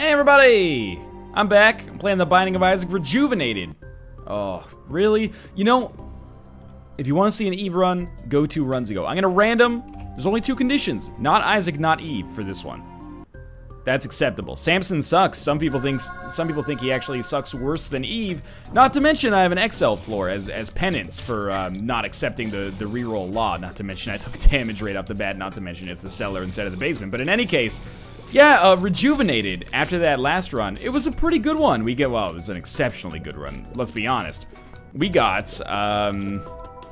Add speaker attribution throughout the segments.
Speaker 1: Hey everybody! I'm back. I'm playing The Binding of Isaac Rejuvenated. Oh, really? You know, if you want to see an Eve run, go 2 runs ago. I'm gonna random. There's only 2 conditions. Not Isaac, not Eve for this one. That's acceptable. Samson sucks. Some people think he actually sucks worse than Eve. Not to mention I have an XL floor as penance for not accepting the reroll law. Not to mention I took damage right off the bat. Not to mention it's the cellar instead of the basement. But in any case, yeah, Rejuvenated, after that last run, it was a pretty good one. Well, it was an exceptionally good run, let's be honest. We got,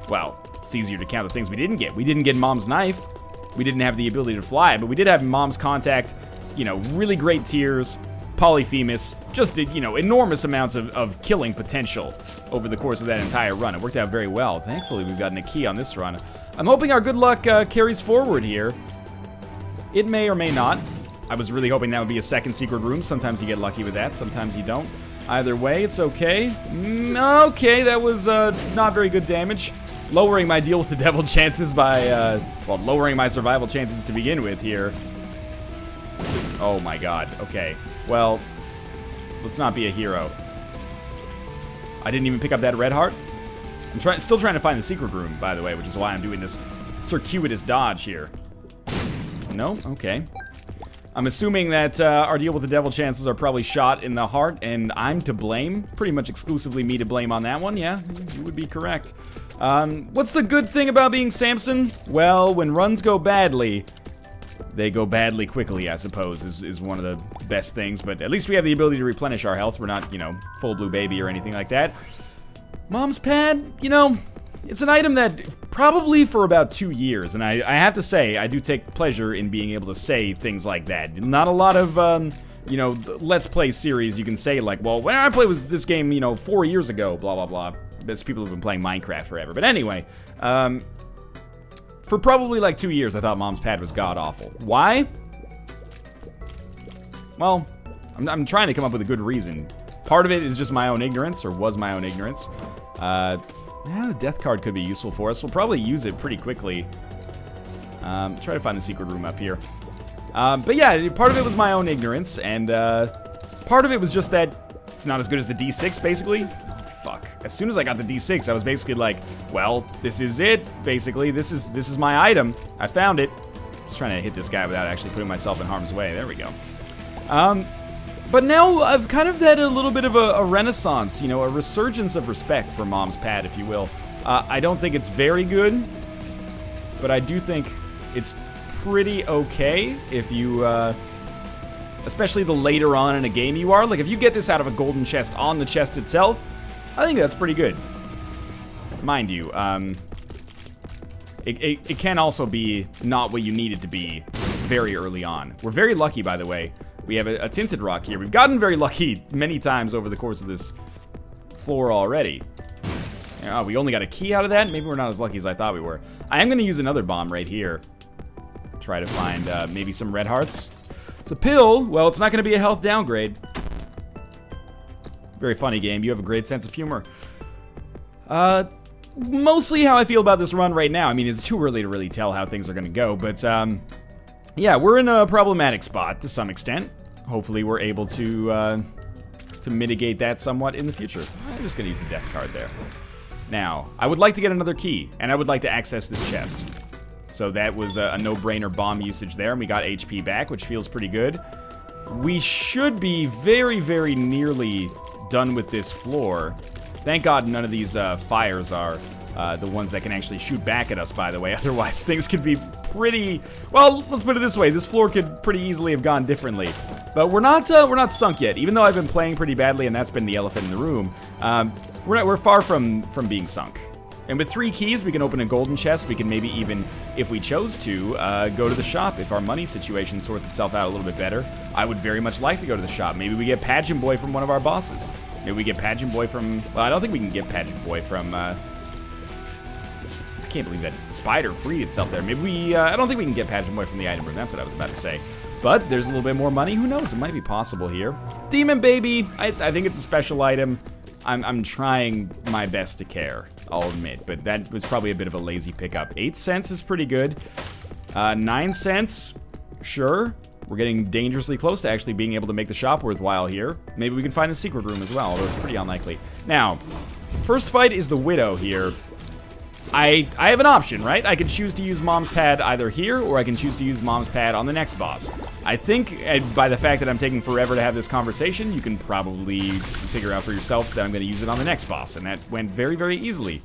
Speaker 1: well, it's easier to count the things we didn't get. We didn't get Mom's Knife. We didn't have the ability to fly, but we did have Mom's Contact, you know, really great tears, Polyphemus, just, you know, enormous amounts of killing potential over the course of that entire run. It worked out very well. Thankfully, we've gotten a key on this run. I'm hoping our good luck carries forward here. It may or may not. I was really hoping that would be a second secret room. Sometimes you get lucky with that, sometimes you don't. Either way, it's okay. Okay, that was not very good damage. Lowering my deal with the devil chances by, well, lowering my survival chances to begin with here. Oh my god, okay. Well, let's not be a hero. I didn't even pick up that red heart. I'm still trying to find the secret room, by the way, which is why I'm doing this circuitous dodge here. No? Okay. I'm assuming that our deal with the devil chances are probably shot in the heart, and I'm to blame. Pretty much exclusively me to blame on that one. Yeah, you would be correct. What's the good thing about being Samson? Well, when runs go badly, they go badly quickly, I suppose, is one of the best things. But at least we have the ability to replenish our health. We're not, you know, full blue baby or anything like that. Mom's pad, you know, it's an item that probably for about 2 years, and I have to say, I do take pleasure in being able to say things like that. Not a lot of, you know, Let's Play series you can say like, well, when I played this game, you know, 4 years ago, blah, blah, blah. There's people who've been playing Minecraft forever. But anyway, for probably like 2 years, I thought Mom's pad was god-awful. Why? Well, I'm trying to come up with a good reason. Part of it is just my own ignorance, or was my own ignorance. Yeah, the death card could be useful for us. We'll probably use it pretty quickly. Try to find the secret room up here. But yeah, part of it was my own ignorance, and part of it was just that it's not as good as the D6, basically. Fuck. As soon as I got the D6, I was basically like, well, this is it, basically. This is my item. I found it. Just trying to hit this guy without actually putting myself in harm's way. There we go. But now I've kind of had a little bit of a renaissance, you know, a resurgence of respect for Mom's pad, if you will. I don't think it's very good, but I do think it's pretty okay if you, especially the later on in a game you are. Like, if you get this out of a golden chest on the chest itself, I think that's pretty good. Mind you, it can also be not what you need it to be very early on. We're very lucky, by the way. We have a tinted rock here. We've gotten very lucky many times over the course of this floor already. Oh, we only got a key out of that? Maybe we're not as lucky as I thought we were. I am going to use another bomb right here. Try to find maybe some red hearts. It's a pill. Well, it's not going to be a health downgrade. Very funny game. You have a great sense of humor. Mostly how I feel about this run right now. I mean, it's too early to really tell how things are going to go, but yeah, we're in a problematic spot to some extent. Hopefully we're able to mitigate that somewhat in the future. I'm just going to use the death card there. Now, I would like to get another key, and I would like to access this chest. So that was a no-brainer bomb usage there, and we got HP back, which feels pretty good. We should be very, very nearly done with this floor. Thank God none of these fires are the ones that can actually shoot back at us, by the way. Otherwise, things could be pretty... Well, let's put it this way. This floor could pretty easily have gone differently. But we're not sunk yet. Even though I've been playing pretty badly, and that's been the elephant in the room, we're far from being sunk. And with 3 keys, we can open a golden chest. We can maybe even, if we chose to, go to the shop if our money situation sorts itself out a little bit better. I would very much like to go to the shop. Maybe we get Pageant Boy from one of our bosses. Maybe we get Pageant Boy from... Well, I don't think we can get Pageant Boy from... I can't believe that spider freed itself there. Maybe we... I don't think we can get Pageant Boy from the item room. That's what I was about to say. But there's a little bit more money. Who knows? It might be possible here. Demon Baby. I think it's a special item. I'm trying my best to care, I'll admit. But that was probably a bit of a lazy pickup. 8 cents is pretty good. 9 cents. Sure. We're getting dangerously close to actually being able to make the shop worthwhile here. Maybe we can find a secret room as well, although it's pretty unlikely. Now, first fight is the Widow here. I have an option, right? I can choose to use Mom's Pad either here, or I can choose to use Mom's Pad on the next boss. I think, by the fact that I'm taking forever to have this conversation, you can probably figure out for yourself that I'm going to use it on the next boss, and that went very, very easily.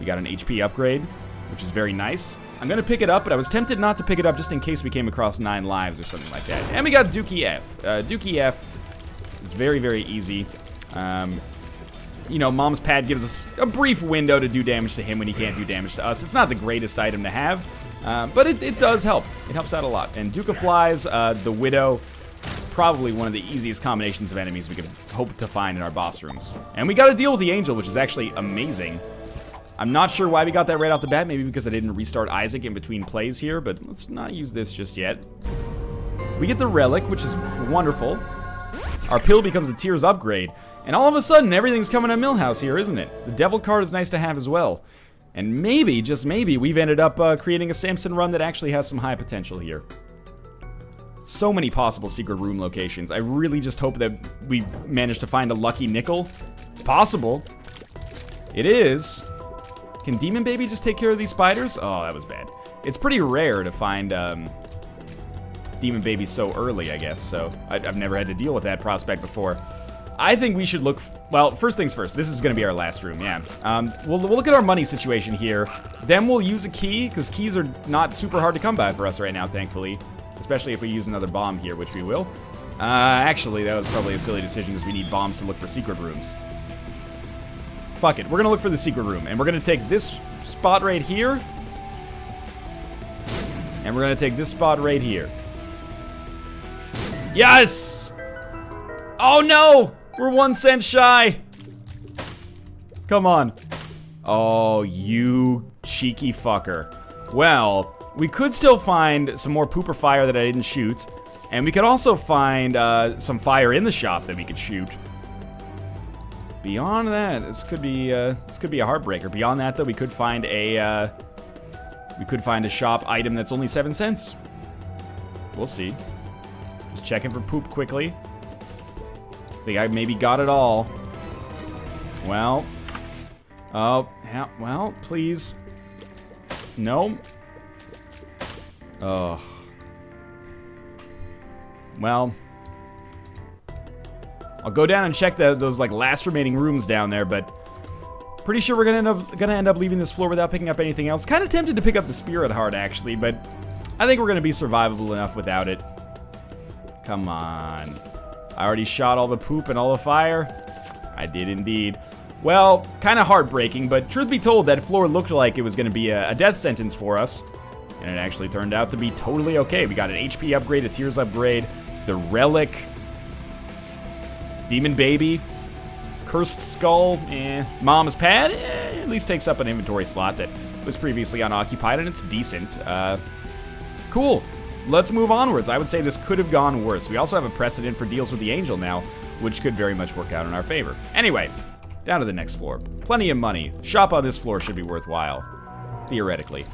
Speaker 1: We got an HP upgrade, which is very nice. I'm going to pick it up, but I was tempted not to pick it up just in case we came across 9 lives or something like that. And we got Dookie F. Dookie F is very, very easy. You know, Mom's Pad gives us a brief window to do damage to him when he can't do damage to us. It's not the greatest item to have, but it does help. It helps out a lot. And Duke of Flies, the Widow, probably one of the easiest combinations of enemies we could hope to find in our boss rooms. And we got to deal with the Angel, which is actually amazing. I'm not sure why we got that right off the bat. Maybe because I didn't restart Isaac in between plays here, but let's not use this just yet. We get the Relic, which is wonderful. Our pill becomes a Tears upgrade. And all of a sudden, everything's coming to Millhouse here, isn't it? The Devil card is nice to have as well. And maybe, just maybe, we've ended up creating a Samson run that actually has some high potential here. So many possible secret room locations. I really just hope that we manage to find a lucky nickel. It's possible. It is. Can Demon Baby just take care of these spiders? Oh, that was bad. It's pretty rare to find Demon Baby so early, I guess. So I've never had to deal with that prospect before. I think we should look, well, first things first, this is going to be our last room, yeah. We'll look at our money situation here, then we'll use a key, because keys are not super hard to come by for us right now, thankfully. Especially if we use another bomb here, which we will. Actually, that was probably a silly decision, because we need bombs to look for secret rooms. Fuck it, we're going to look for the secret room, and we're going to take this spot right here, and we're going to take this spot right here. Yes! Oh no! We're 1 cent shy. Come on. Oh, you cheeky fucker. Well, we could still find some more pooper fire that I didn't shoot. And we could also find some fire in the shop that we could shoot. Beyond that, this could be a heartbreaker. Beyond that, though, we could find a shop item that's only 7 cents. We'll see. Just checking for poop quickly. I think I maybe got it all. Well. Oh, yeah, well, please. No. Ugh. Well. I'll go down and check those like last remaining rooms down there, but pretty sure we're gonna end up leaving this floor without picking up anything else. Kind of tempted to pick up the Spirit Heart actually, but I think we're gonna be survivable enough without it. Come on. I already shot all the poop and all the fire. I did indeed. Well, kind of heartbreaking, but truth be told, that floor looked like it was going to be a death sentence for us. And it actually turned out to be totally okay. We got an HP upgrade, a Tears upgrade, the Relic, Demon Baby, Cursed Skull, Mom's Pad, at least takes up an inventory slot that was previously unoccupied, and it's decent. Cool. Let's move onwards. I would say this could have gone worse. We also have a precedent for deals with the Angel now, which could very much work out in our favor. Anyway, down to the next floor. Plenty of money. Shop on this floor should be worthwhile, theoretically.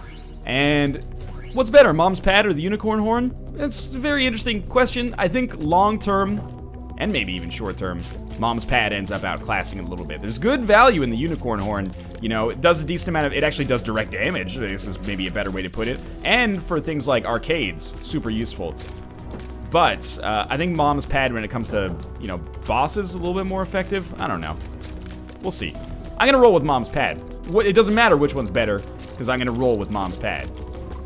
Speaker 1: And what's better, Mom's Pad or the Unicorn Horn? That's a very interesting question. I think long-term, and maybe even short-term, Mom's Pad ends up outclassing it a little bit. There's good value in the Unicorn Horn. You know, it does a decent amount of, it actually does direct damage. This is maybe a better way to put it. And for things like arcades, super useful. But I think Mom's Pad, when it comes to, you know, bosses, a little bit more effective. I don't know. We'll see. I'm gonna roll with Mom's Pad. It doesn't matter which one's better, because I'm gonna roll with Mom's Pad.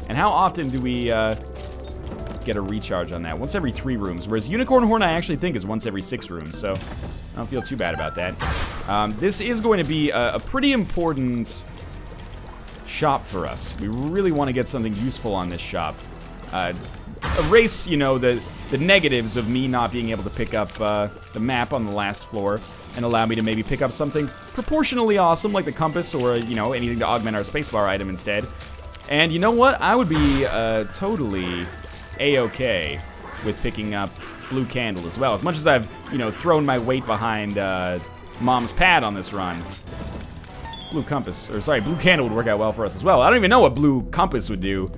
Speaker 1: And how often do we get a recharge on that? Once every 3 rooms. Whereas Unicorn Horn, I actually think, is once every 6 rooms. So I don't feel too bad about that. This is going to be a pretty important shop for us. We really want to get something useful on this shop. Erase, you know, the negatives of me not being able to pick up the map on the last floor, and allow me to maybe pick up something proportionally awesome like the compass, or, you know, anything to augment our spacebar item instead. And you know what? I would be totally A-okay with picking up Blue Candle as well. As much as I've, you know, thrown my weight behind Mom's Pad on this run, Blue Candle would work out well for us as well. I don't even know what Blue Compass would do.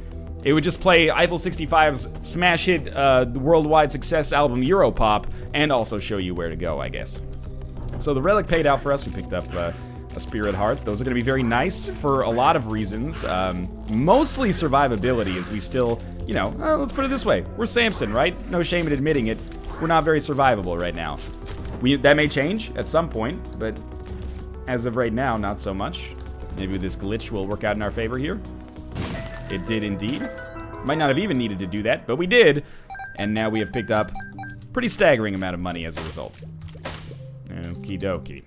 Speaker 1: It would just play Eiffel 65's smash hit worldwide success album Europop and also show you where to go, I guess. So the relic paid out for us. We picked up a Spirit Heart. Those are going to be very nice for a lot of reasons. Mostly survivability, as we still, you know, let's put it this way. We're Samson, right? No shame in admitting it. We're not very survivable right now. That may change at some point, but as of right now, not so much. Maybe this glitch will work out in our favor here. It did indeed. Might not have even needed to do that, but we did. And now we have picked up a pretty staggering amount of money as a result. Okie dokie.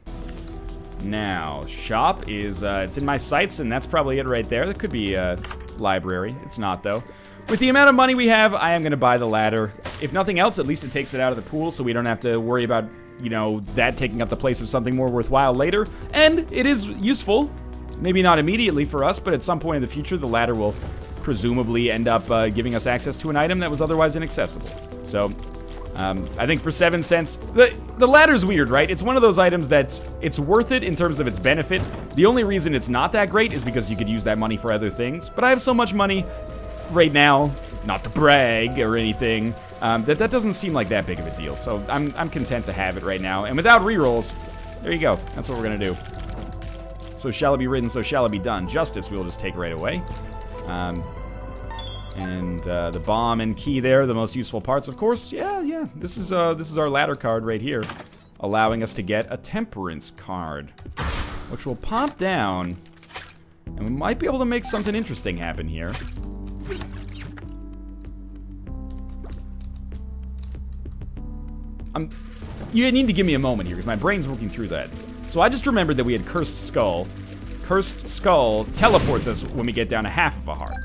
Speaker 1: Now, shop is, it's in my sights, and that's probably it right there. That could be a library. It's not, though. With the amount of money we have, I am going to buy the ladder. If nothing else, at least it takes it out of the pool, so we don't have to worry about, you know, that taking up the place of something more worthwhile later. And it is useful. Maybe not immediately for us, but at some point in the future, the ladder will presumably end up giving us access to an item that was otherwise inaccessible. So, I think for 7 cents, the ladder's weird, right? It's one of those items that's, it's worth it in terms of its benefit. The only reason it's not that great is because you could use that money for other things. But I have so much money right now, not to brag or anything, that doesn't seem like that big of a deal. So I'm content to have it right now. And without rerolls, there you go. That's what we're gonna do. So shall it be written, so shall it be done. Justice we'll just take right away. The bomb and key there, the most useful parts, of course. Yeah. This is our ladder card right here, allowing us to get a temperance card, which will pop down, and we might be able to make something interesting happen here. You need to give me a moment here, because my brain's working through that. So I just remembered that we had Cursed Skull. Cursed Skull teleports us when we get down to half of a heart.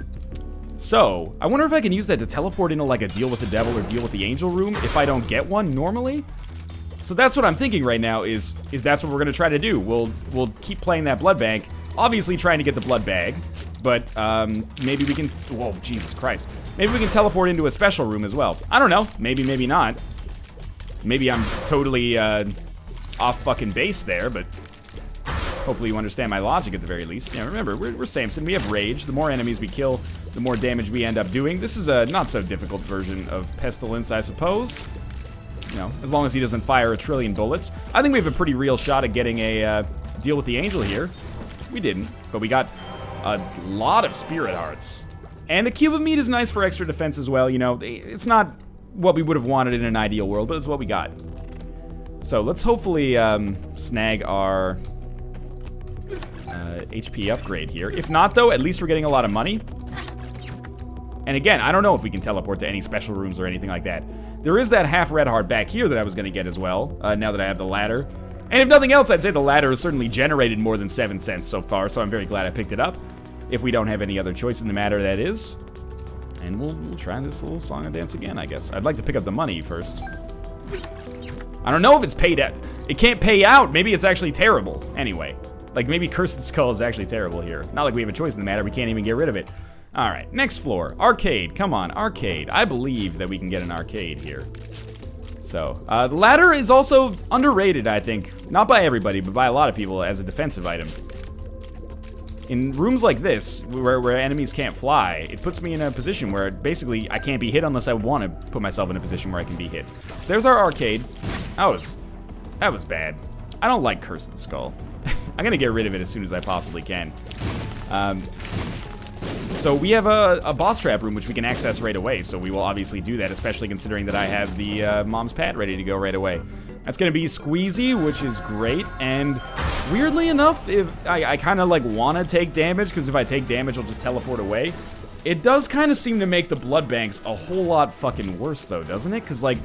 Speaker 1: So, I wonder if I can use that to teleport into like a deal with the devil or deal with the angel room if I don't get one normally. So that's what I'm thinking right now is that's what we're gonna try to do. We'll keep playing that blood bank, obviously trying to get the blood bag, but maybe we can, whoa, Jesus Christ. Maybe we can teleport into a special room as well. I don't know, maybe not. Maybe I'm totally off fucking base there, but hopefully you understand my logic at the very least. Yeah, remember, we're Samson, we have rage. The more enemies we kill, the more damage we end up doing. This is a not so difficult version of Pestilence, I suppose. You know, as long as he doesn't fire a trillion bullets. I think we have a pretty real shot at getting a deal with the angel here. We didn't, but we got a lot of Spirit Hearts. And the cube of meat is nice for extra defense as well, you know. It's not what we would have wanted in an ideal world, but it's what we got. So let's hopefully snag our HP upgrade here. If not, though, at least we're getting a lot of money. And again, I don't know if we can teleport to any special rooms or anything like that. There is that half red heart back here that I was going to get as well, now that I have the ladder. And if nothing else, I'd say the ladder has certainly generated more than 7 cents so far, so I'm very glad I picked it up. If we don't have any other choice in the matter, that is. And we'll try this little song and dance again, I guess. I'd like to pick up the money first. I don't know if it's paid out. It can't pay out. Maybe it's actually terrible. Anyway, like maybe Cursed Skull is actually terrible here. Not like we have a choice in the matter. We can't even get rid of it. All right, next floor. Arcade. Come on, arcade. I believe that we can get an arcade here. So, the ladder is also underrated, I think. Not by everybody, but by a lot of people as a defensive item. In rooms like this, where enemies can't fly, it puts me in a position where basically I can't be hit unless I want to put myself in a position where I can be hit. So there's our arcade. That was bad. I don't like Cursed Skull. I'm gonna get rid of it as soon as I possibly can. So we have a boss trap room which we can access right away, so we will obviously do that, especially considering that I have the mom's pad ready to go right away. That's gonna be Squeezy, which is great, and weirdly enough, if I kind of like want to take damage, because if I take damage, I'll just teleport away. It does kind of seem to make the blood banks a whole lot fucking worse, though, doesn't it? Because like,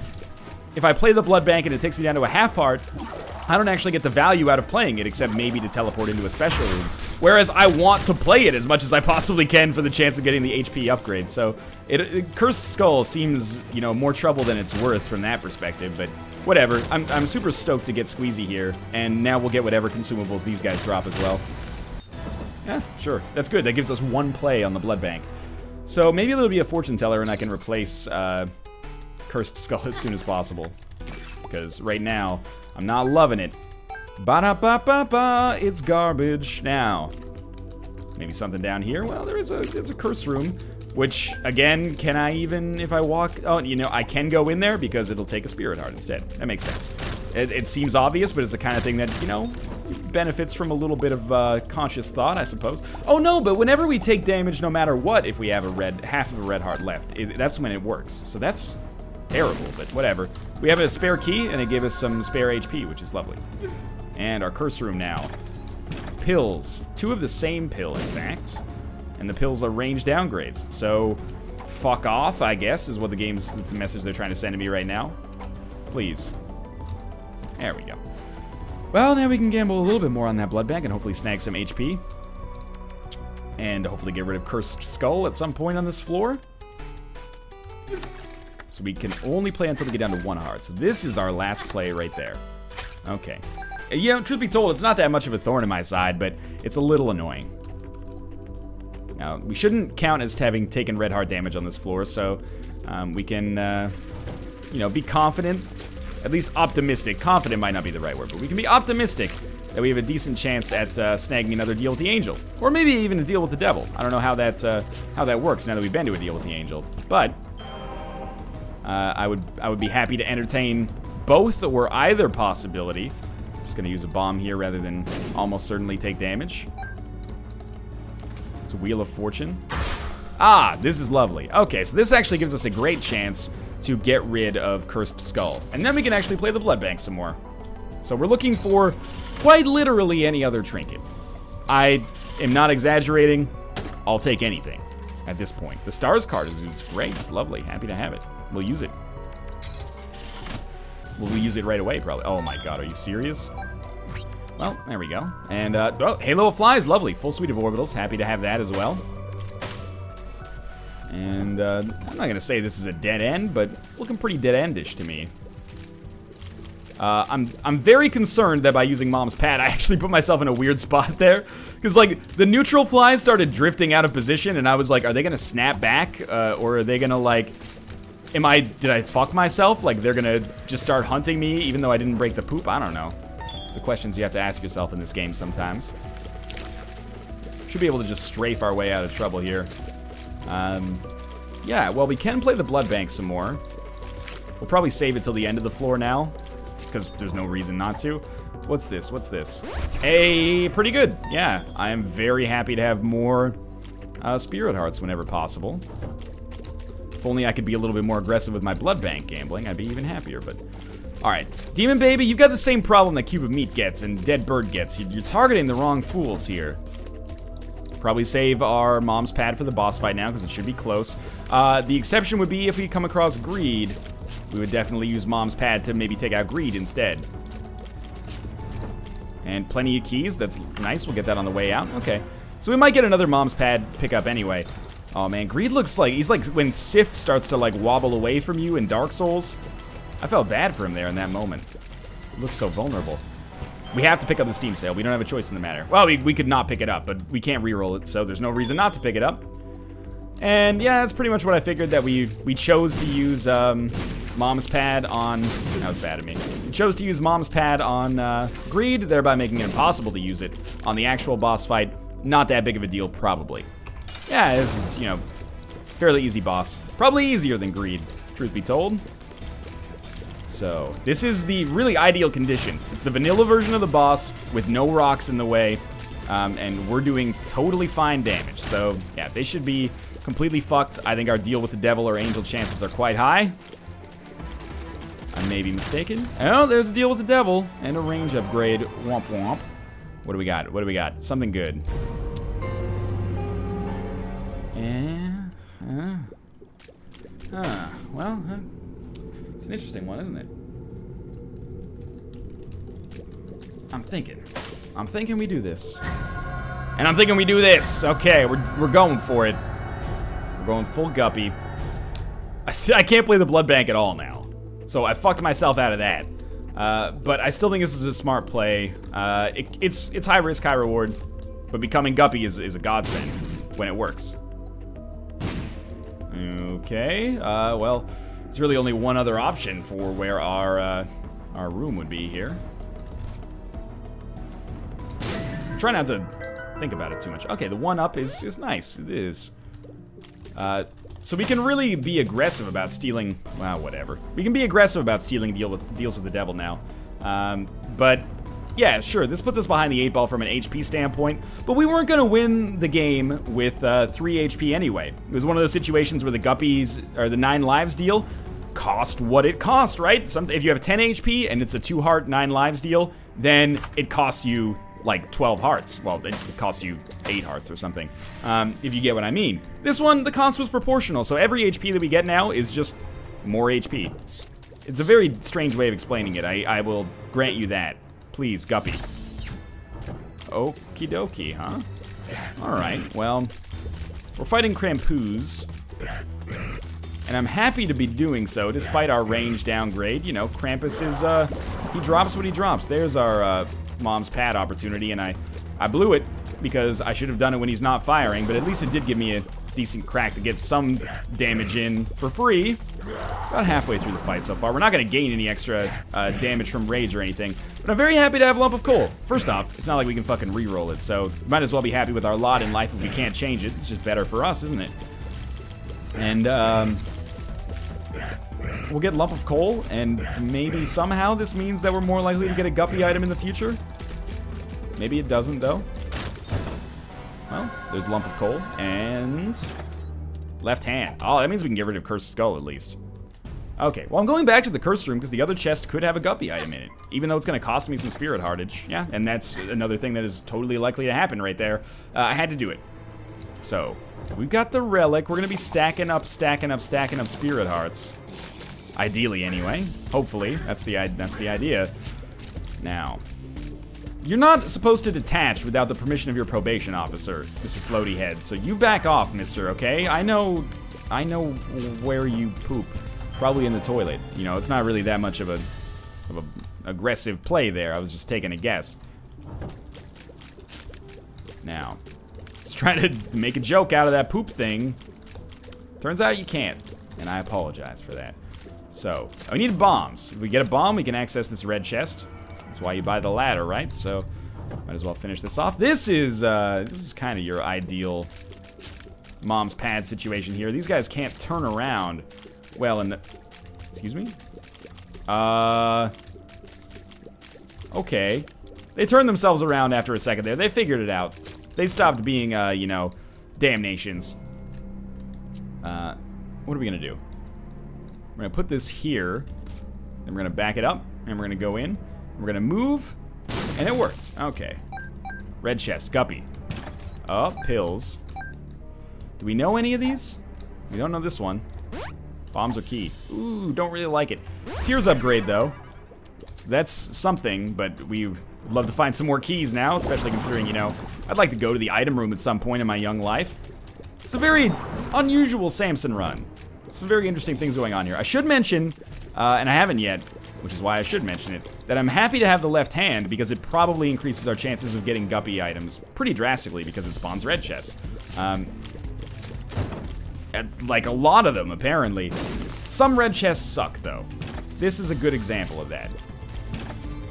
Speaker 1: if I play the blood bank and it takes me down to a half heart, I don't actually get the value out of playing it, except maybe to teleport into a special room. Whereas I want to play it as much as I possibly can for the chance of getting the HP upgrade. So, Cursed Skull seems, you know, more trouble than it's worth from that perspective, but whatever. I'm super stoked to get Squeezy here, and now we'll get whatever consumables these guys drop as well. Yeah, sure. That's good. That gives us one play on the blood bank. So maybe it'll be a fortune teller and I can replace Cursed Skull as soon as possible. Because right now, I'm not loving it. Ba-da-ba-ba-ba, it's garbage. Now, maybe something down here. Well, there's a curse room. Which, again, can I even, if I walk... Oh, you know, I can go in there because it'll take a Spirit Heart instead. That makes sense. It seems obvious, but it's the kind of thing that, you know, benefits from a little bit of conscious thought, I suppose. Oh, no, but whenever we take damage, no matter what, if we have half of a red heart left, that's when it works. So that's terrible, but whatever. We have a spare key, and it gave us some spare HP, which is lovely. And our curse room now. Pills. 2 of the same pill, in fact. And the pills are range downgrades. So, fuck off, I guess, is what it's the message they're trying to send to me right now. Please. There we go. Well, now we can gamble a little bit more on that blood bank and hopefully snag some HP. And hopefully get rid of Cursed Skull at some point on this floor. So we can only play until we get down to 1 heart. So this is our last play right there. Okay. Yeah, truth be told, it's not that much of a thorn in my side, but it's a little annoying. Now, we shouldn't count as having taken red heart damage on this floor, so we can, you know, be confident, at least optimistic. Confident might not be the right word, but we can be optimistic that we have a decent chance at snagging another deal with the angel, or maybe even a deal with the devil. I don't know how that works now that we've been to a deal with the angel, but I would be happy to entertain both or either possibility. Just gonna use a bomb here rather than almost certainly take damage. It's a Wheel of Fortune. Ah, this is lovely. Okay, so this actually gives us a great chance to get rid of Cursed Skull. And then we can actually play the Blood Bank some more. So we're looking for quite literally any other trinket. I am not exaggerating. I'll take anything at this point. The Stars card is great. It's lovely. Happy to have it. We'll use it. Will we use it right away, probably? Oh my god, are you serious? Well, there we go. And, oh, Halo of Flies, lovely. Full suite of orbitals, happy to have that as well. And, I'm not gonna say this is a dead end, but it's looking pretty dead-endish to me. I'm very concerned that by using Mom's Pad, I actually put myself in a weird spot there. Because, like, the neutral flies started drifting out of position, and I was like, are they gonna snap back? Or are they gonna, like... Did I fuck myself? Like, they're gonna just start hunting me even though I didn't break the poop? I don't know. The questions you have to ask yourself in this game sometimes. Should be able to just strafe our way out of trouble here. Yeah, well, we can play the Blood Bank some more. We'll probably save it till the end of the floor now, because there's no reason not to. What's this? What's this? Hey, pretty good. Yeah, I am very happy to have more Spirit Hearts whenever possible. If only I could be a little bit more aggressive with my Blood Bank gambling, I'd be even happier, but... Alright, Demon Baby, you've got the same problem that Cube of Meat gets and Dead Bird gets. You're targeting the wrong fools here. Probably save our Mom's Pad for the boss fight now, because it should be close. The exception would be if we come across Greed. We would definitely use Mom's Pad to maybe take out Greed instead. And plenty of keys, that's nice, we'll get that on the way out. Okay, so we might get another Mom's Pad pickup anyway. Oh man, Greed looks like, he's like when Sif starts to like wobble away from you in Dark Souls. I felt bad for him there in that moment. He looks so vulnerable. We have to pick up the Steam sale. We don't have a choice in the matter. Well, we could not pick it up, but we can't re-roll it, so there's no reason not to pick it up. And yeah, that's pretty much what I figured, that we chose to use Mom's Pad on... That was bad of me. We chose to use Mom's Pad on Greed, thereby making it impossible to use it on the actual boss fight. Not that big of a deal, probably. Yeah, this is, you know, fairly easy boss. Probably easier than Greed, truth be told. So, this is the really ideal conditions. It's the vanilla version of the boss with no rocks in the way, and we're doing totally fine damage. So, yeah, they should be completely fucked. I think our deal with the devil or angel chances are quite high. I may be mistaken. Oh, there's a deal with the devil and a range upgrade. Womp womp. What do we got? What do we got? Something good. Well, it's an interesting one, isn't it? I'm thinking we do this. And I'm thinking we do this. Okay, we're going for it. We're going full guppy. I can't play the Blood Bank at all now. So I fucked myself out of that. But I still think this is a smart play. It's high risk, high reward. But becoming guppy is a godsend when it works. Okay, well, there's really only one other option for where our room would be here. Try not to think about it too much. Okay, the one up is nice. It is. So we can really be aggressive about stealing, well, whatever. We can be aggressive about stealing deals with the devil now. But yeah, sure, this puts us behind the 8 ball from an HP standpoint, but we weren't gonna win the game with 3 HP anyway. It was one of those situations where the guppies, or the 9 lives deal, cost what it cost, right? If you have 10 HP and it's a 2 heart, 9 lives deal, then it costs you like 12 hearts. Well, it costs you 8 hearts or something, if you get what I mean. This one, the cost was proportional, so every HP that we get now is just more HP. It's a very strange way of explaining it, I will grant you that. Please, Guppy. Okie dokie, huh? Alright, well, we're fighting Krampoos, and I'm happy to be doing so, despite our range downgrade. You know, Krampus is, he drops what he drops. There's our, mom's pad opportunity, and I blew it, because I should have done it when he's not firing, but at least it did give me a decent crack to get some damage in for free. About halfway through the fight so far. We're not going to gain any extra damage from rage or anything, but I'm very happy to have Lump of Coal. First off, it's not like we can fucking re-roll it, so might as well be happy with our lot in life if we can't change it. It's just better for us, isn't it? And we'll get Lump of Coal, and maybe somehow this means that we're more likely to get a Guppy item in the future. Maybe it doesn't, though. Well, there's Lump of Coal, and left hand. Oh, that means we can get rid of Cursed Skull, at least. Okay, well, I'm going back to the Cursed Room, because the other chest could have a Guppy item in it, even though it's going to cost me some Spirit Heartage. Yeah, and that's another thing that is totally likely to happen right there. I had to do it. So, we've got the Relic. We're going to be stacking up Spirit Hearts. Ideally, anyway. Hopefully, that's the idea. Now, you're not supposed to detach without the permission of your probation officer, Mr. Floaty Head. So you back off, mister, okay? I know where you poop. Probably in the toilet. You know, it's not really that much of a aggressive play there. I was just taking a guess. Now, just trying to make a joke out of that poop thing. Turns out you can't, and I apologize for that. So, we need bombs. If we get a bomb, we can access this red chest. That's why you buy the ladder, right? So, might as well finish this off. This is kind of your ideal mom's pad situation here. These guys can't turn around well in the... Excuse me? Okay. They turned themselves around after a second there. They figured it out. They stopped being, you know, damnations. What are we gonna do? We're gonna put this here. Then we're gonna back it up. And we're gonna go in. We're gonna move, and it worked. Okay. Red chest, Guppy. Oh, pills. Do we know any of these? We don't know this one. Bombs are key. Ooh, don't really like it. Tears upgrade, though. So that's something, but we would love to find some more keys now, especially considering, you know, I'd like to go to the item room at some point in my young life. It's a very unusual Samson run. Some very interesting things going on here. I should mention, and I haven't yet, which is why I should mention it, that I'm happy to have the left hand because it probably increases our chances of getting Guppy items pretty drastically because it spawns red chests. Like a lot of them, apparently. Some red chests suck, though. This is a good example of that.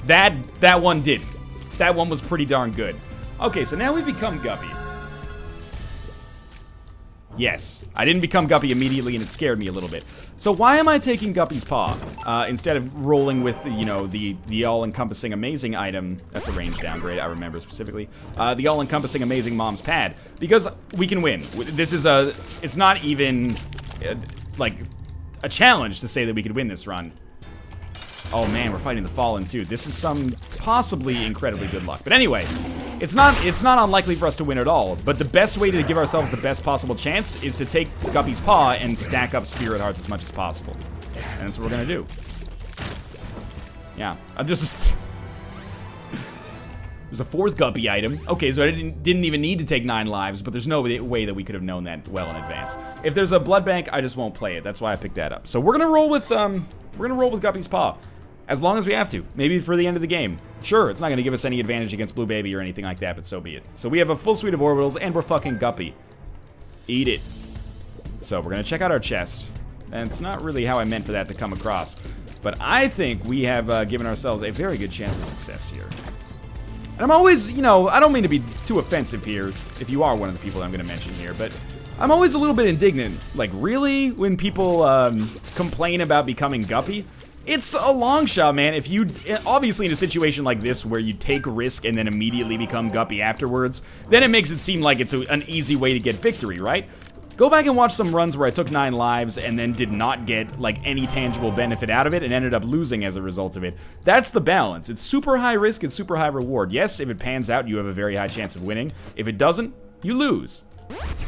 Speaker 1: That one didn't. That one was pretty darn good. Okay, so now we've become Guppy. Yes, I didn't become Guppy immediately, and it scared me a little bit. So why am I taking Guppy's Paw instead of rolling with, you know, the all-encompassing amazing item? That's a range downgrade, I remember specifically. The all-encompassing amazing Mom's Pad. Because we can win. This is it's not even, like, a challenge to say that we could win this run. Oh man, we're fighting the Fallen too. This is some possibly incredibly good luck. But anyway, it's not unlikely for us to win at all, but the best way to give ourselves the best possible chance is to take Guppy's Paw and stack up Spirit Hearts as much as possible. And that's what we're gonna do. Yeah, I'm just... There's a fourth Guppy item. Okay, so I didn't even need to take 9 lives, but there's no way that we could have known that well in advance. If there's a blood bank, I just won't play it. That's why I picked that up. So we're gonna roll with Guppy's Paw. As long as we have to. Maybe for the end of the game. Sure, it's not going to give us any advantage against Blue Baby or anything like that, but so be it. So we have a full suite of orbitals, and we're fucking Guppy. Eat it. So we're going to check out our chest. And it's not really how I meant for that to come across. But I think we have given ourselves a very good chance of success here. And I'm always, you know, I don't mean to be too offensive here, if you are one of the people that I'm going to mention here, but I'm always a little bit indignant. Like, really? When people complain about becoming Guppy? It's a long shot, man. If you, obviously in a situation like this where you take risk and then immediately become Guppy afterwards, then it makes it seem like it's an easy way to get victory, right? Go back and watch some runs where I took 9 lives and then did not get, like, any tangible benefit out of it and ended up losing as a result of it. That's the balance. It's super high risk and super high reward. Yes, if it pans out, you have a very high chance of winning. If it doesn't, you lose.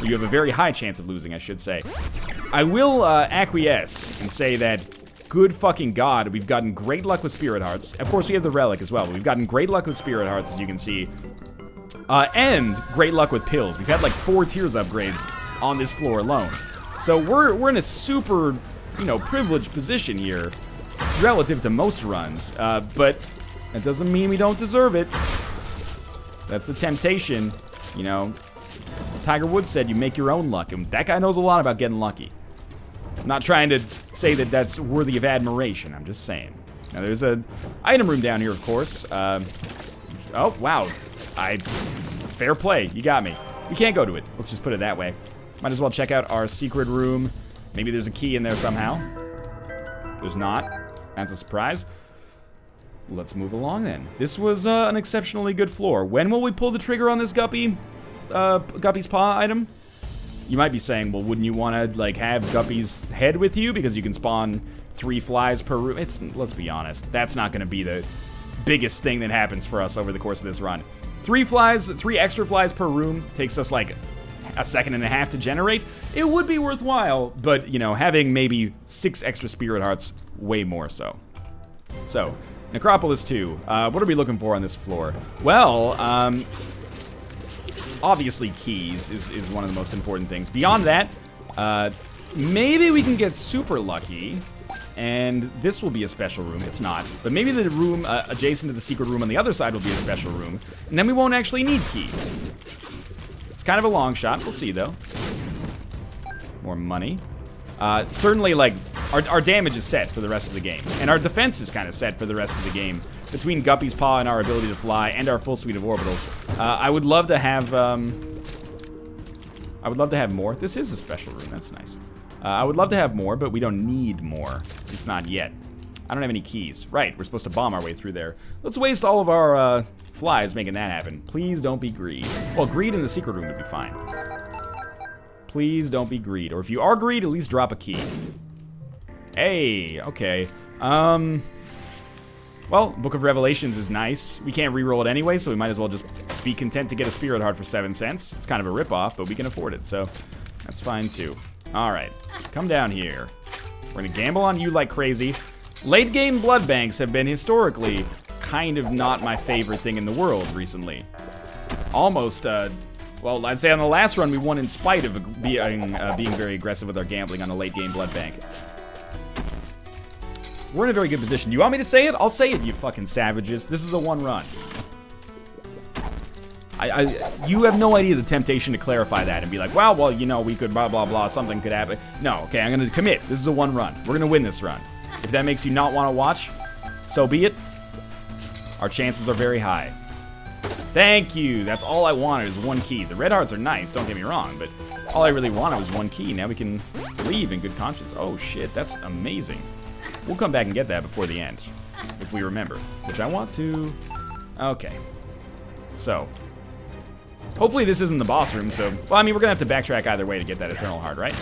Speaker 1: You have a very high chance of losing, I should say. I will acquiesce and say that, good fucking god, we've gotten great luck with Spirit Hearts. Of course, we have the Relic as well, but we've gotten great luck with Spirit Hearts, as you can see. And great luck with pills. We've had like 4 tiers upgrades on this floor alone. So we're in a super, you know, privileged position here relative to most runs. But that doesn't mean we don't deserve it. That's the temptation, you know. Tiger Woods said you make your own luck, and that guy knows a lot about getting lucky. I'm not trying to say that that's worthy of admiration, I'm just saying. Now there's a item room down here, of course. Oh, wow. Fair play, you got me. We can't go to it, let's just put it that way. Might as well check out our secret room. Maybe there's a key in there somehow. There's not, that's a surprise. Let's move along then. This was an exceptionally good floor. When will we pull the trigger on this Guppy's paw item? You might be saying, well, wouldn't you want to, like, have Guppy's head with you because you can spawn 3 flies per room? Let's be honest, that's not going to be the biggest thing that happens for us over the course of this run. 3 extra flies per room takes us like a second and a half to generate. It would be worthwhile, but, you know, having maybe 6 extra Spirit Hearts, way more so. So, Necropolis 2. What are we looking for on this floor? Well, obviously keys is one of the most important things. Beyond that, maybe we can get super lucky, and this will be a special room. It's not. But maybe the room adjacent to the secret room on the other side will be a special room, and then we won't actually need keys. It's kind of a long shot. We'll see, though. More money. Certainly, like, our damage is set for the rest of the game, and our defense is kind of set for the rest of the game. Between Guppy's Paw and our ability to fly and our full suite of orbitals, I would love to have more. This is a special room. That's nice. I would love to have more, but we don't need more. It's not yet. I don't have any keys. Right, we're supposed to bomb our way through there. Let's waste all of our flies making that happen. Please don't be greed. Well, greed in the secret room would be fine. Please don't be greed. Or if you are greed, at least drop a key. Hey, okay. Well, Book of Revelations is nice. We can't reroll it anyway, so we might as well just be content to get a Spirit Heart for 7 cents. It's kind of a ripoff, but we can afford it, so that's fine too. All right, come down here. We're gonna gamble on you like crazy. Late game blood banks have been historically kind of not my favorite thing in the world recently. Almost, well, I'd say on the last run we won in spite of being very aggressive with our gambling on a late game blood bank. We're in a very good position. You want me to say it? I'll say it, you fucking savages. This is a 1 run. You have no idea the temptation to clarify that and be like, well, you know, we could blah, blah, blah, something could happen. No, okay, I'm gonna commit. This is a 1 run. We're gonna win this run. If that makes you not want to watch, so be it. Our chances are very high. Thank you. That's all I wanted is 1 key. The red hearts are nice, don't get me wrong, but all I really wanted was 1 key. Now we can leave in good conscience. Oh, shit, that's amazing. We'll come back and get that before the end, if we remember, which I want to. Okay. So, hopefully this isn't the boss room, so, well, I mean, we're gonna have to backtrack either way to get that Eternal Heart, right?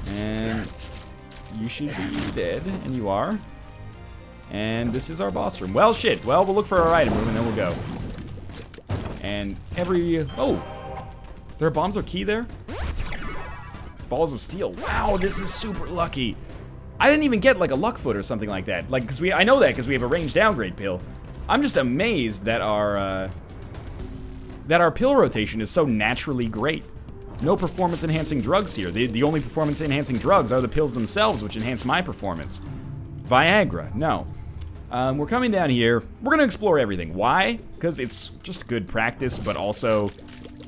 Speaker 1: And you should be dead, and you are. And this is our boss room. Well, shit. Well, we'll look for our item room, and then we'll go. And oh! Is there a bombs or key there? Balls of steel. Wow, this is super lucky. I didn't even get, like, a luck foot or something like that. Like, I know that because we have a range downgrade pill. I'm just amazed that our pill rotation is so naturally great. No performance-enhancing drugs here. The only performance-enhancing drugs are the pills themselves, which enhance my performance. Viagra, no. We're coming down here. We're gonna explore everything. Why? Because it's just good practice, but also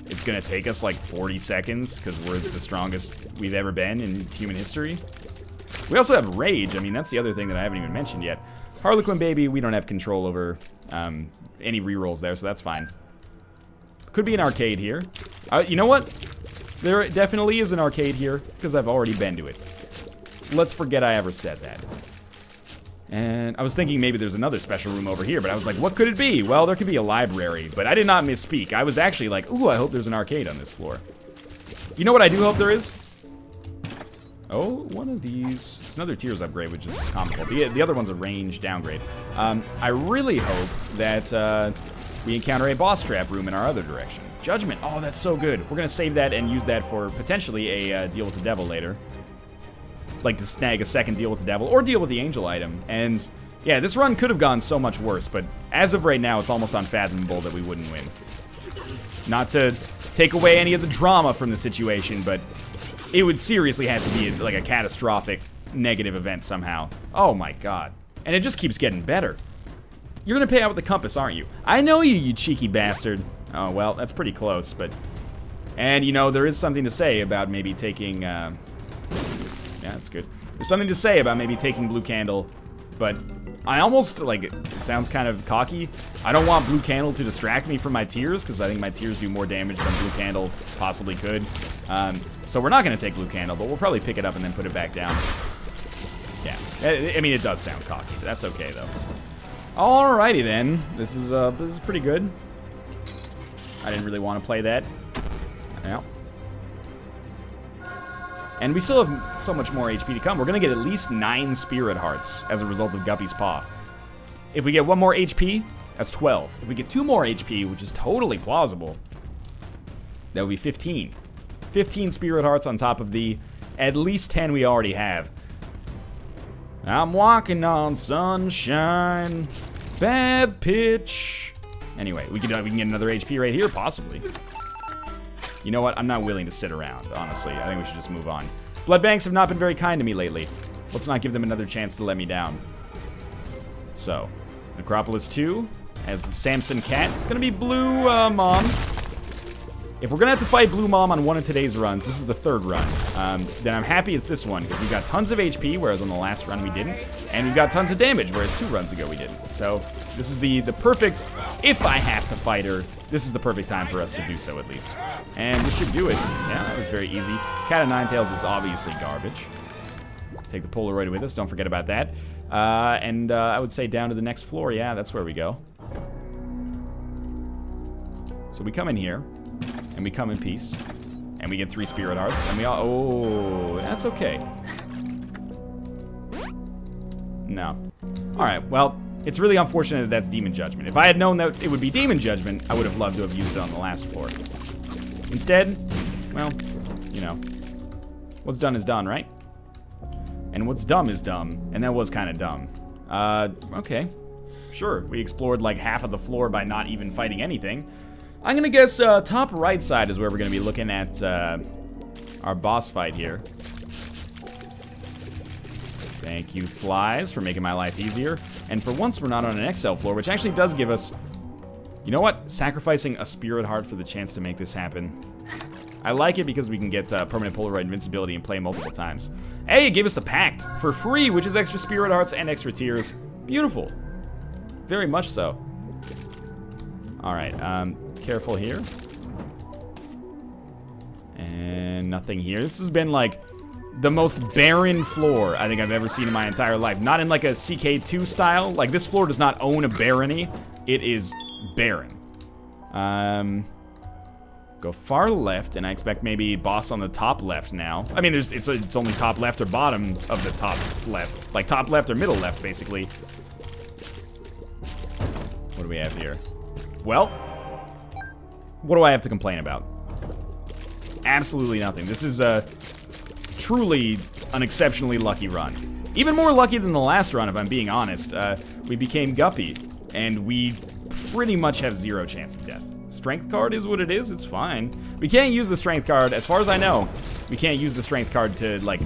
Speaker 1: it's gonna take us like 40 seconds because we're the strongest we've ever been in human history. We also have Rage. I mean, that's the other thing that I haven't even mentioned yet. Harlequin Baby, we don't have control over any rerolls there, so that's fine. Could be an arcade here. You know what? There definitely is an arcade here, because I've already been to it. Let's forget I ever said that. And I was thinking maybe there's another special room over here, but I was like, what could it be? Well, there could be a library, but I did not misspeak. I was actually like, ooh, I hope there's an arcade on this floor. You know what I do hope there is? Oh, one of these. It's another Tears upgrade, which is just comical. The other one's a range downgrade. I really hope that we encounter a boss trap room in our other direction. Judgment. Oh, that's so good. We're going to save that and use that for potentially a deal with the devil later. Like to snag a second deal with the devil or deal with the angel item. And yeah, this run could have gone so much worse, but as of right now, it's almost unfathomable that we wouldn't win. Not to take away any of the drama from the situation, but it would seriously have to be like a catastrophic negative event somehow. Oh my god. And it just keeps getting better. You're gonna pay out with the compass, aren't you? I know you, you cheeky bastard. Oh, well, that's pretty close, but... And, you know, there is something to say about maybe taking, Yeah, that's good. There's something to say about maybe taking Blue Candle, but I almost, like, it sounds kind of cocky. I don't want Blue Candle to distract me from my Tears, because I think my Tears do more damage than Blue Candle possibly could. So we're not going to take Blue Candle, but we'll probably pick it up and then put it back down. Yeah, I mean, it does sound cocky, but that's okay, though. Alrighty, then. This is pretty good. I didn't really want to play that. Yeah. And we still have so much more HP to come. We're going to get at least 9 Spirit Hearts as a result of Guppy's Paw. If we get 1 more HP, that's 12. If we get 2 more HP, which is totally plausible, that would be 15. 15 Spirit Hearts on top of the at least 10 we already have. I'm walking on sunshine. Bad pitch. Anyway, we can get another HP right here, possibly. You know what? I'm not willing to sit around, honestly. I think we should just move on. Blood banks have not been very kind to me lately. Let's not give them another chance to let me down. So, Necropolis 2 as the Samson Cat. It's going to be Blue Mom. If we're going to have to fight Blue Mom on one of today's runs, this is the 3rd run, then I'm happy it's this one, because we've got tons of HP, whereas on the last run we didn't, and we've got tons of damage, whereas 2 runs ago we didn't. So, this is the perfect, if I have to fight her, this is the perfect time for us to do so, at least. And this should do it. Yeah, that was very easy. Cat of Nine Tails is obviously garbage. Take the Polaroid with us, don't forget about that. I would say down to the next floor, yeah, that's where we go. So we come in here. And we come in peace. And we get 3 Spirit Hearts. And we all... Oh, that's okay. No. Alright, well, it's really unfortunate that that's Demon Judgment. If I had known that it would be Demon Judgment, I would have loved to have used it on the last floor. Instead, well, you know. What's done is done, right? And what's dumb is dumb. And that was kind of dumb. Okay. Sure, we explored like half of the floor by not even fighting anything. I'm gonna guess top right side is where we're gonna be looking at our boss fight here. Thank you, flies, for making my life easier. And for once, we're not on an XL floor, which actually does give us... You know what? Sacrificing a Spirit Heart for the chance to make this happen. I like it because we can get permanent Polaroid invincibility and play multiple times. Hey, it gave us the Pact for free, which is extra Spirit Hearts and extra Tears. Beautiful. Very much so. Alright, careful here. And nothing here. This has been like the most barren floor I think I've ever seen in my entire life. Not in like a CK2 style. Like this floor does not own a barony. It is barren. Go far left, and I expect maybe boss on the top left now. I mean, it's only top left or bottom of the top left. Like top left or middle left, basically. What do we have here? Well, what do I have to complain about? Absolutely nothing. This is truly an exceptionally lucky run. Even more lucky than the last run, if I'm being honest. We became Guppy, and we pretty much have 0 chance of death. Strength card is what it is, it's fine. We can't use the strength card, as far as I know, we can't use the strength card to, like,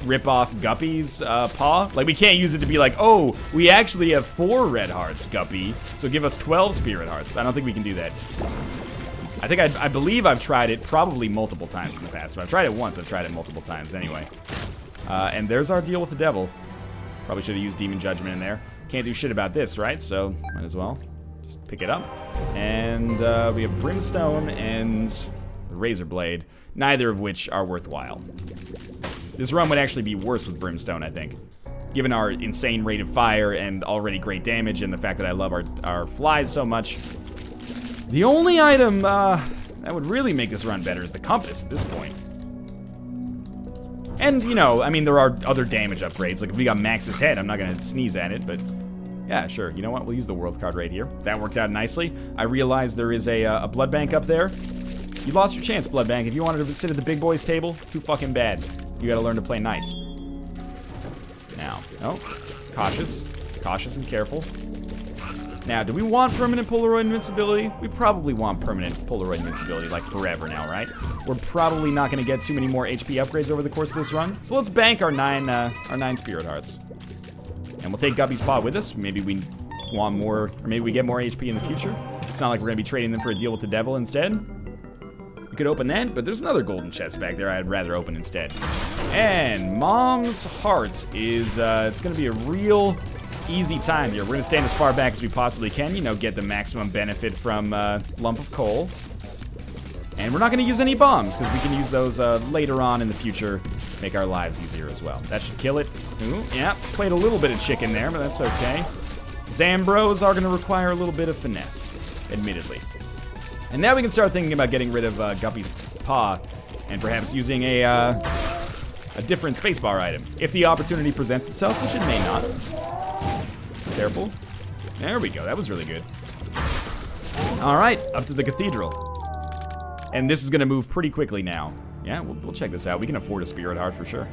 Speaker 1: rip off Guppy's paw. Like, we can't use it to be like, oh, we actually have 4 red hearts, Guppy, so give us 12 spirit hearts. I don't think we can do that. I believe I've tried it probably multiple times in the past. If I've tried it once, I've tried it multiple times anyway. And there's our deal with the devil. Probably should have used Demon Judgment in there. Can't do shit about this, right? So, might as well just pick it up. And we have Brimstone and the Razor Blade, neither of which are worthwhile. This run would actually be worse with Brimstone, I think. Given our insane rate of fire and already great damage and the fact that I love our flies so much. The only item that would really make this run better is the compass at this point. And, you know, I mean, there are other damage upgrades. Like, if we got Max's head, I'm not going to sneeze at it, but yeah, sure. You know what? We'll use the world card right here. That worked out nicely. I realized there is a blood bank up there. You lost your chance, blood bank. If you wanted to sit at the big boys table, too fucking bad. You got to learn to play nice. Now, oh, cautious and careful. Now, do we want permanent Polaroid invincibility? We probably want permanent Polaroid invincibility, like forever now, right? We're probably not going to get too many more HP upgrades over the course of this run. So let's bank our nine Spirit Hearts. And we'll take Guppy's Paw with us. Maybe we want more, or maybe we get more HP in the future. It's not like we're going to be trading them for a deal with the devil instead. We could open that, but there's another golden chest back there I'd rather open instead. And Mom's Heart is, it's going to be a real easy time here. We're going to stand as far back as we possibly can, you know, get the maximum benefit from Lump of Coal. And we're not going to use any bombs, because we can use those later on in the future, make our lives easier as well. That should kill it. Ooh, yeah, played a little bit of chicken there, but that's okay. Zambros are going to require a little bit of finesse, admittedly. And now we can start thinking about getting rid of Guppy's Paw, and perhaps using a different spacebar item, if the opportunity presents itself, which it may not. Careful. There we go, that was really good. All right, up to the cathedral. And this is gonna move pretty quickly now. Yeah, we'll check this out. We can afford a Spirit Heart for sure.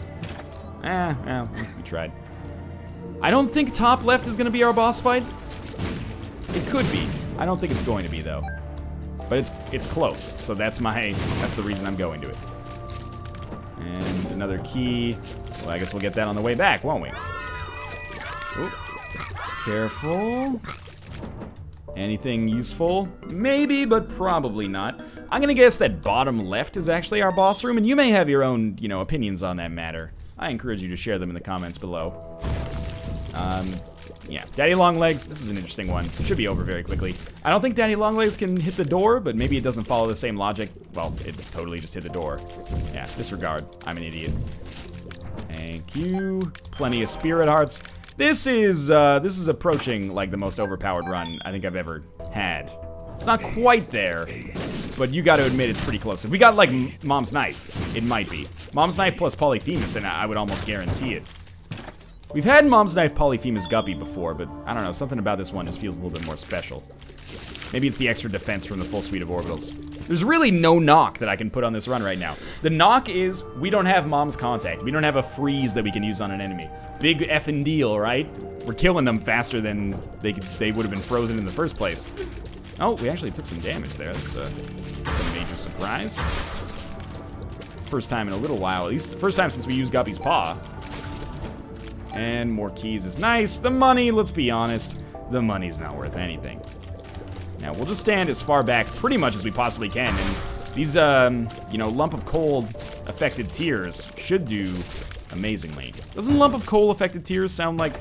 Speaker 1: We tried. I don't think top left is gonna be our boss fight. It could be. I don't think it's going to be though. But it's close, so that's the reason I'm going to it. And another key. Well, I guess we'll get that on the way back, won't we? Ooh. Careful. Anything useful? Maybe, but probably not. I'm gonna guess that bottom left is actually our boss room, and you may have your own, you know, opinions on that matter. I encourage you to share them in the comments below. Yeah, Daddy Longlegs, this is an interesting one. It should be over very quickly. I don't think Daddy Longlegs can hit the door, but maybe it doesn't follow the same logic. Well, it totally just hit the door. Yeah, disregard. I'm an idiot. Thank you. Plenty of Spirit Hearts. This is approaching like the most overpowered run I think I've ever had. It's not quite there, but you got to admit it's pretty close. If we got like Mom's Knife, it might be. Mom's Knife plus Polyphemus, and I would almost guarantee it. We've had Mom's Knife Polyphemus Guppy before, but I don't know, something about this one just feels a little bit more special. Maybe it's the extra defense from the full suite of orbitals. There's really no knock that I can put on this run right now. The knock is we don't have Mom's Contact. We don't have a freeze that we can use on an enemy. Big effing deal, right? We're killing them faster than they would have been frozen in the first place. Oh, we actually took some damage there. That's a major surprise. First time in a little while, at least first time since we used Guppy's Paw. And more keys is nice. The money, let's be honest, the money's not worth anything. Now, we'll just stand as far back pretty much as we possibly can, and these, you know, Lump of Coal affected tiers should do amazingly. Doesn't Lump of Coal affected tiers sound like...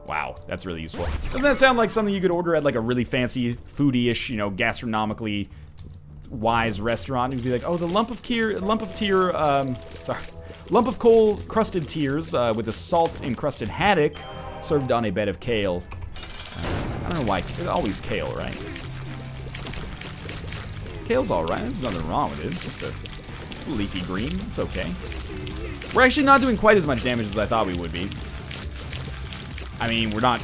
Speaker 1: Wow, that's really useful. Doesn't that sound like something you could order at, like, a really fancy, foodie-ish, you know, gastronomically wise restaurant? And be like, oh, the Lump of Coal crusted tiers with a salt-encrusted haddock served on a bed of kale. I don't know why. It's always kale, right? Kale's alright. There's nothing wrong with it. It's just it's a leafy green. It's okay. We're actually not doing quite as much damage as I thought we would be. I mean, we're not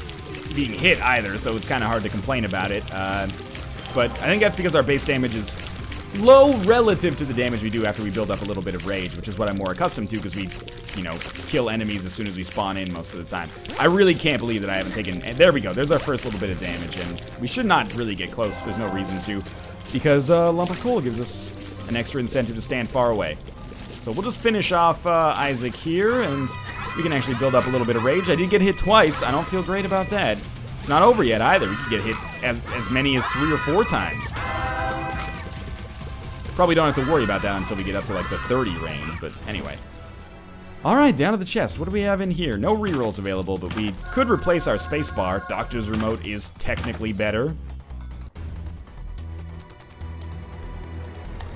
Speaker 1: being hit either, so it's kind of hard to complain about it. But I think that's because our base damage is low relative to the damage we do after we build up a little bit of rage, which is what I'm more accustomed to because we, you know, kill enemies as soon as we spawn in most of the time. I really can't believe that I haven't taken... There we go. There's our first little bit of damage, and we should not really get close. There's no reason to, because Lump of Coal gives us an extra incentive to stand far away. So we'll just finish off Isaac here, and we can actually build up a little bit of rage. I did get hit twice. I don't feel great about that. It's not over yet either. We could get hit as many as 3 or 4 times. Probably don't have to worry about that until we get up to like the 30 range, but anyway. Alright, down to the chest. What do we have in here? No rerolls available, but we could replace our spacebar. Doctor's Remote is technically better.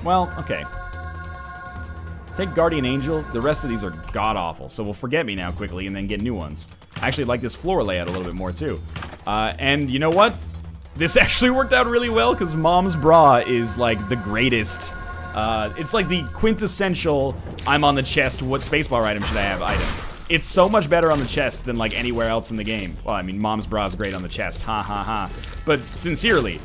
Speaker 1: Well, okay. Take Guardian Angel. The rest of these are god-awful, so we'll forget me now quickly and then get new ones. I actually like this floor layout a little bit more, too. And you know what? This actually worked out really well, because Mom's Bra is, like, the greatest. It's like the quintessential, I'm on the chest, what spacebar item should I have item. It's so much better on the chest than, like, anywhere else in the game. Well, I mean, Mom's Bra is great on the chest, ha ha ha. But sincerely,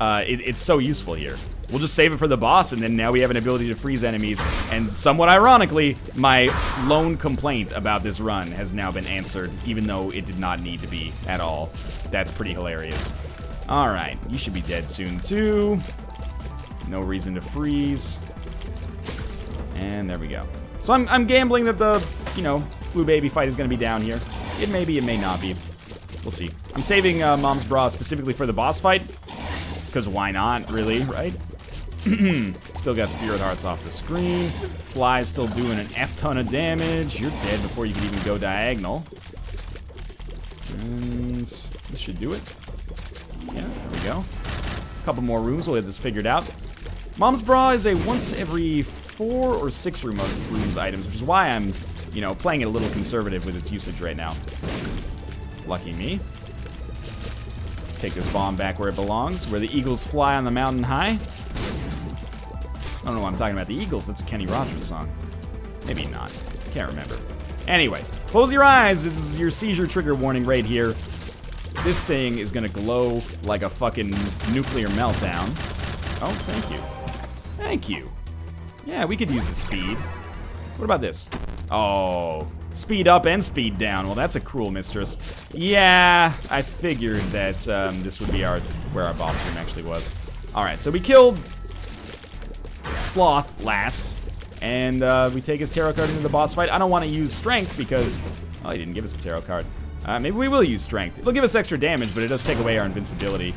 Speaker 1: it's so useful here. We'll just save it for the boss, and then now we have an ability to freeze enemies. And somewhat ironically, my lone complaint about this run has now been answered, even though it did not need to be at all. That's pretty hilarious. Alright, you should be dead soon, too. No reason to freeze. And there we go. So I'm gambling that the, you know, Blue Baby fight is going to be down here. It may be, it may not be. We'll see. I'm saving Mom's Bra specifically for the boss fight. Because why not, really, right? Still got Spirit Hearts off the screen. Fly's still doing an F-ton of damage. You're dead before you can even go diagonal. And this should do it. Yeah, there we go. A couple more rooms, we'll get this figured out. Mom's Bra is a once every 4 or 6 rooms items, which is why I'm, you know, playing it a little conservative with its usage right now. Lucky me. Let's take this bomb back where it belongs, where the eagles fly on the mountain high. I don't know why I'm talking about the Eagles. That's a Kenny Rogers song. Maybe not. Can't remember. Anyway, close your eyes. This is your seizure trigger warning right here. This thing is going to glow like a fucking nuclear meltdown. Oh, thank you. Thank you. Yeah, we could use the speed. What about this? Oh, speed up and speed down. Well, that's a cruel mistress. Yeah, I figured that this would be where our boss room actually was. All right, so we killed Sloth last, and we take his tarot card into the boss fight. I don't want to use strength because, oh, he didn't give us a tarot card. Maybe we will use strength. It'll give us extra damage, but it does take away our invincibility.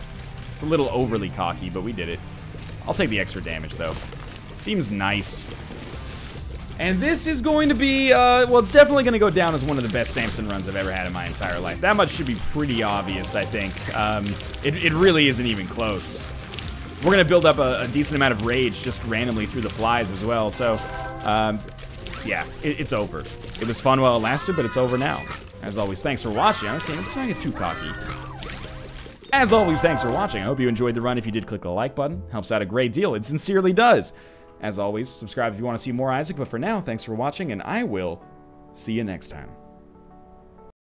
Speaker 1: It's a little overly cocky, but we did it. I'll take the extra damage, though. Seems nice. And this is going to be, well, it's definitely going to go down as one of the best Samson runs I've ever had in my entire life. That much should be pretty obvious, I think. It really isn't even close. We're going to build up a decent amount of rage just randomly through the flies as well. So, yeah, it's over. It was fun while it lasted, but it's over now. As always, thanks for watching. Okay, let's not get too cocky. As always, thanks for watching. I hope you enjoyed the run. If you did, click the like button. Helps out a great deal. It sincerely does. As always, subscribe if you want to see more Isaac. But for now, thanks for watching, and I will see you next time.